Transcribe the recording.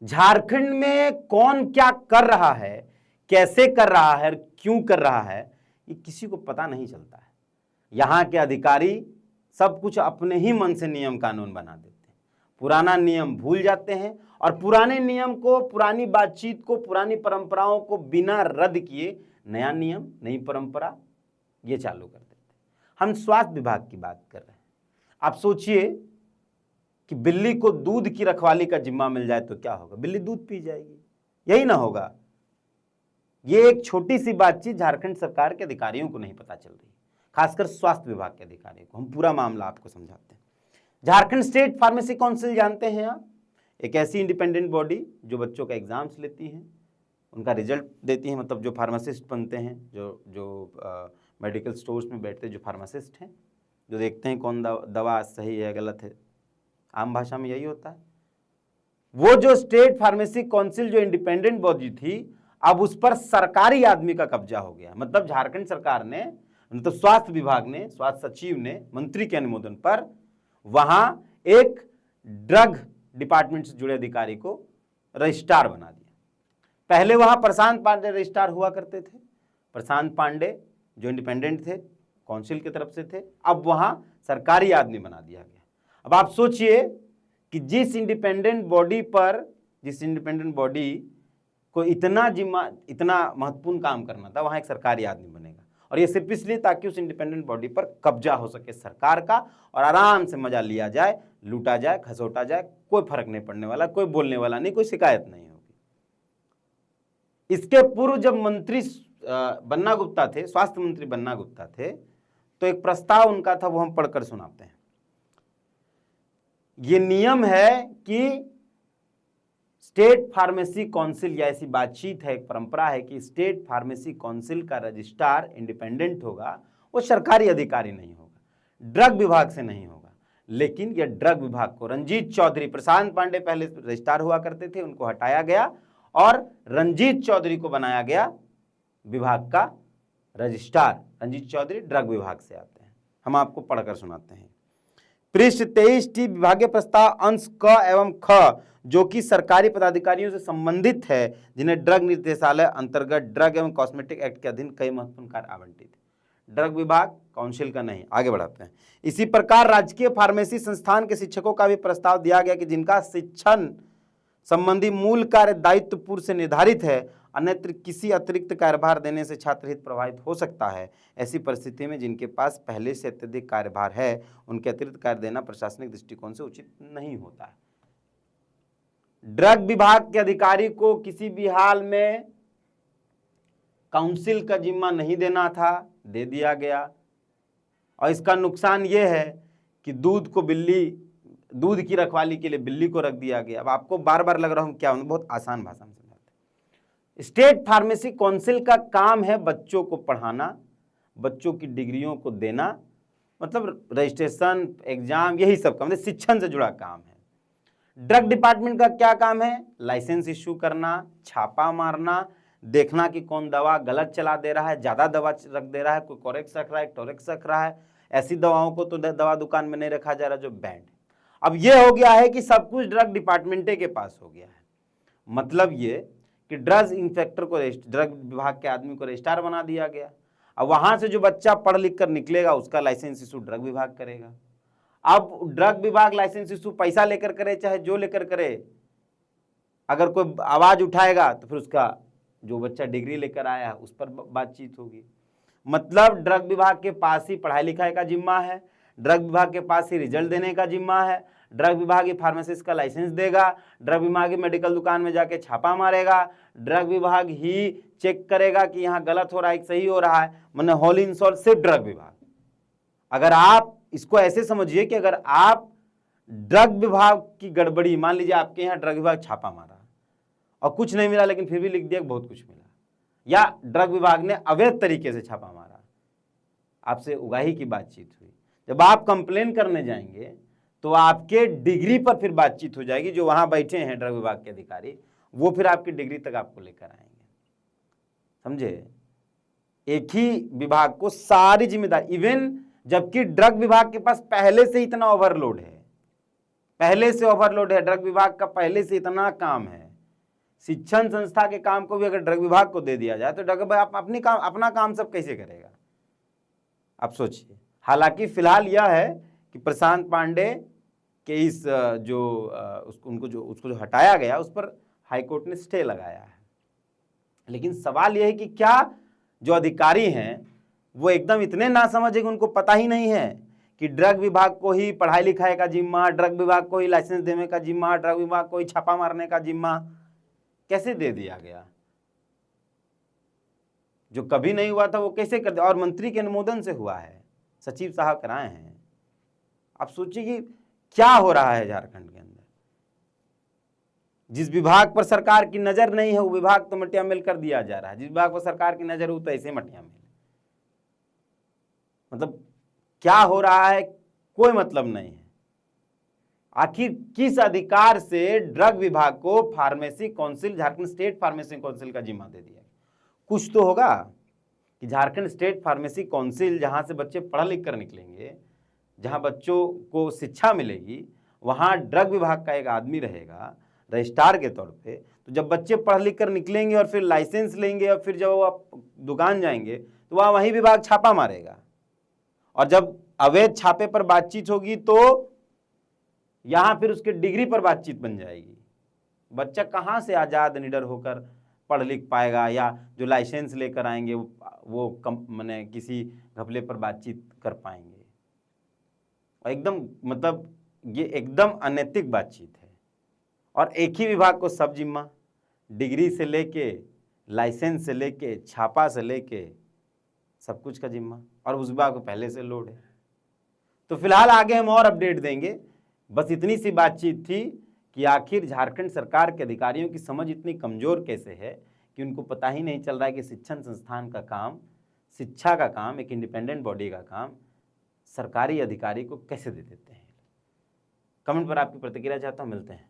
झारखंड में कौन क्या कर रहा है, कैसे कर रहा है, क्यों कर रहा है, ये किसी को पता नहीं चलता है। यहां के अधिकारी सब कुछ अपने ही मन से नियम कानून बना देते हैं, पुराना नियम भूल जाते हैं और पुराने नियम को, पुरानी बातचीत को, पुरानी परंपराओं को बिना रद्द किए नया नियम, नई परंपरा ये चालू कर देते हैं। हम स्वास्थ्य विभाग की बात कर रहे हैं। आप सोचिए कि बिल्ली को दूध की रखवाली का जिम्मा मिल जाए तो क्या होगा? बिल्ली दूध पी जाएगी, यही ना होगा? ये एक छोटी सी बातचीत झारखंड सरकार के अधिकारियों को नहीं पता चल रही, खासकर स्वास्थ्य विभाग के अधिकारियों को। हम पूरा मामला आपको समझाते हैं। झारखंड स्टेट फार्मेसी काउंसिल जानते हैं आप? एक ऐसी इंडिपेंडेंट बॉडी जो बच्चों का एग्जाम्स लेती है, उनका रिजल्ट देती है, मतलब जो फार्मासिस्ट बनते हैं, जो मेडिकल स्टोर्स में बैठते जो फार्मासिस्ट हैं, जो देखते हैं कौन दवा सही है गलत है, आम भाषा में यही होता है। वो जो स्टेट फार्मेसी काउंसिल जो इंडिपेंडेंट बॉडी थी, अब उस पर सरकारी आदमी का कब्जा हो गया। मतलब झारखंड सरकार ने, मतलब स्वास्थ्य विभाग ने, स्वास्थ्य सचिव ने मंत्री के अनुमोदन पर वहां एक ड्रग डिपार्टमेंट से जुड़े अधिकारी को रजिस्ट्रार बना दिया। पहले वहां प्रशांत पांडे रजिस्ट्रार हुआ करते थे। प्रशांत पांडे जो इंडिपेंडेंट थे, काउंसिल की तरफ से थे, अब वहां सरकारी आदमी बना दिया गया। अब आप सोचिए कि जिस इंडिपेंडेंट बॉडी को इतना महत्वपूर्ण काम करना था, वहां एक सरकारी आदमी बनेगा। और ये सिर्फ इसलिए ताकि उस इंडिपेंडेंट बॉडी पर कब्जा हो सके सरकार का और आराम से मजा लिया जाए, लूटा जाए, खसोटा जाए, कोई फर्क नहीं पड़ने वाला, कोई बोलने वाला नहीं, कोई शिकायत नहीं होगी। इसके पूर्व जब मंत्री बन्ना गुप्ता थे, स्वास्थ्य मंत्री बन्ना गुप्ता थे, तो एक प्रस्ताव उनका था, वो हम पढ़कर सुनाते हैं। ये नियम है कि स्टेट फार्मेसी काउंसिल, या ऐसी बातचीत है, एक परंपरा है कि स्टेट फार्मेसी काउंसिल का रजिस्ट्रार इंडिपेंडेंट होगा, वो सरकारी अधिकारी नहीं होगा, ड्रग विभाग से नहीं होगा। लेकिन यह ड्रग विभाग को रंजीत चौधरी, प्रशांत पांडे पहले रजिस्ट्रार हुआ करते थे, उनको हटाया गया और रंजीत चौधरी को बनाया गया विभाग का रजिस्ट्रार। रंजीत चौधरी ड्रग विभाग से आते हैं। हम आपको पढ़कर सुनाते हैं। पृष्ठ 23 विभागीय प्रस्ताव अंश क एवं ख, जो कि सरकारी पदाधिकारियों से संबंधित है, जिन्हें ड्रग निर्देशालय अंतर्गत ड्रग एवं कॉस्मेटिक एक्ट के अधीन कई महत्वपूर्ण कार्य आवंटित है। ड्रग विभाग काउंसिल का नहीं। आगे बढ़ाते हैं। इसी प्रकार राजकीय फार्मेसी संस्थान के शिक्षकों का भी प्रस्ताव दिया गया कि जिनका शिक्षण संबंधी मूल कार्य दायित्व पूर्व से निर्धारित है, अन्यत्र किसी अतिरिक्त कार्यभार देने से छात्र हित प्रभावित हो सकता है। ऐसी परिस्थिति में जिनके पास पहले से अत्यधिक कार्यभार है, उनके अतिरिक्त कार्य देना प्रशासनिक दृष्टिकोण से उचित नहीं होता है। ड्रग विभाग के अधिकारी को किसी भी हाल में काउंसिल का जिम्मा नहीं देना था, दे दिया गया। और इसका नुकसान यह है कि दूध की रखवाली के लिए बिल्ली को रख दिया गया। अब आपको बार बार लग रहा हूं क्या, बहुत आसान भाषा में समझाते हैं। स्टेट फार्मेसी काउंसिल का काम है बच्चों को पढ़ाना, बच्चों की डिग्रियों को देना, मतलब रजिस्ट्रेशन, एग्जाम, यही सब काम, मतलब शिक्षण से जुड़ा काम है। ड्रग डिपार्टमेंट का क्या काम है? लाइसेंस इश्यू करना, छापा मारना, देखना कि कौन दवा गलत चला दे रहा है, ज्यादा दवा रख दे रहा है, कोई कोरेक्स रख रहा है, टोरेक्स रख रहा है। ऐसी दवाओं को तो दवा दुकान में नहीं रखा जा रहा जो बैंड है। अब यह हो गया है कि सब कुछ ड्रग डिपार्टमेंट के पास हो गया है। मतलब ये कि ड्रग इंस्पेक्टर को, ड्रग विभाग के आदमी को रजिस्ट्रार बना दिया गया। अब वहां से जो बच्चा पढ़ लिख कर निकलेगा, उसका लाइसेंस इशू ड्रग विभाग करेगा। अब ड्रग विभाग लाइसेंस इशू पैसा लेकर करे, चाहे जो लेकर करे, अगर कोई आवाज उठाएगा तो फिर उसका जो बच्चा डिग्री लेकर आया है उस पर बातचीत होगी। मतलब ड्रग विभाग के पास ही पढ़ाई लिखाई का जिम्मा है, ड्रग विभाग के पास ही रिजल्ट देने का जिम्मा है, ड्रग विभाग ही फार्मासिस्ट का लाइसेंस देगा, ड्रग विभाग ही मेडिकल दुकान में जाके छापा मारेगा, ड्रग विभाग ही चेक करेगा कि यहाँ गलत हो रहा है सही हो रहा है। मतलब होल इन शॉर्ट सिर्फ ड्रग विभाग। अगर आप इसको ऐसे समझिए कि अगर आप ड्रग विभाग की गड़बड़ी, मान लीजिए आपके यहाँ ड्रग विभाग छापा मारा और कुछ नहीं मिला, लेकिन फिर भी लिख दिया बहुत कुछ मिला, या ड्रग विभाग ने अवैध तरीके से छापा मारा, आपसे उगाही की बातचीत हुई, जब आप कंप्लेन करने जाएंगे तो आपके डिग्री पर फिर बातचीत हो जाएगी। जो वहां बैठे हैं ड्रग विभाग के अधिकारी, वो फिर आपकी डिग्री तक आपको लेकर आएंगे। समझे? एक ही विभाग को सारी जिम्मेदारी, इवन जबकि ड्रग विभाग के पास पहले से इतना ओवरलोड है, पहले से ओवरलोड है, ड्रग विभाग का पहले से इतना काम है शिक्षण संस्था के काम को भी अगर ड्रग विभाग को दे दिया जाए तो ड्रग विभाग अपना काम सब कैसे करेगा, आप सोचिए। हालांकि फिलहाल यह है कि प्रशांत पांडे के इस उसको जो हटाया गया उस पर हाईकोर्ट ने स्टे लगाया है। लेकिन सवाल यह है कि क्या जो अधिकारी हैं वो एकदम इतने नासमझ है कि उनको पता ही नहीं है कि ड्रग विभाग को ही पढ़ाई लिखाई का जिम्मा, ड्रग विभाग को ही लाइसेंस देने का जिम्मा, ड्रग विभाग को ही छापा मारने का जिम्मा कैसे दे दिया गया? जो कभी नहीं हुआ था वो कैसे कर दिया, और मंत्री के अनुमोदन से हुआ है, सचिव साहब कराए हैं। आप सोचिए कि क्या हो रहा है झारखंड के अंदर। जिस विभाग पर सरकार की नजर नहीं है वो विभाग तो मटिया मेल कर दिया जा रहा है, जिस विभाग पर सरकार की नजर हो तो ऐसे मटिया मेल। मतलब क्या हो रहा है कोई मतलब नहीं है। आखिर किस अधिकार से ड्रग विभाग को pharmacy council, Jharkhand state pharmacy council का जिम्मा दे दिया? कुछ तो होगा कि झारखंड स्टेट फार्मेसी काउंसिल जहां से बच्चे पढ़ लिख कर निकलेंगे, जहां बच्चों को शिक्षा मिलेगी, वहां ड्रग विभाग का एक आदमी रहेगा रजिस्ट्रार के तौर पे। तो जब बच्चे पढ़ लिख कर निकलेंगे और फिर लाइसेंस लेंगे और फिर जब वो आप दुकान जाएंगे तो वहां वही विभाग छापा मारेगा, और जब अवैध छापे पर बातचीत होगी तो यहां फिर उसके डिग्री पर बातचीत बन जाएगी। बच्चा कहां से आजाद निडर होकर पढ़ लिख पाएगा, या जो लाइसेंस लेकर आएंगे वो कम माने किसी घपले पर बातचीत कर पाएंगे? एकदम मतलब ये एकदम अनैतिक बातचीत है। और एक ही विभाग को सब जिम्मा, डिग्री से लेके लाइसेंस से लेके छापा से लेके सब कुछ का जिम्मा, और उस विभाग को पहले से लोड है। तो फिलहाल आगे हम और अपडेट देंगे। बस इतनी सी बातचीत थी कि आखिर झारखंड सरकार के अधिकारियों की समझ इतनी कमजोर कैसे है कि उनको पता ही नहीं चल रहा है कि शिक्षण संस्थान का काम, शिक्षा का काम, एक इंडिपेंडेंट बॉडी का काम सरकारी अधिकारी को कैसे दे देते हैं। कमेंट पर आपकी प्रतिक्रिया चाहता हूं, मिलते हैं।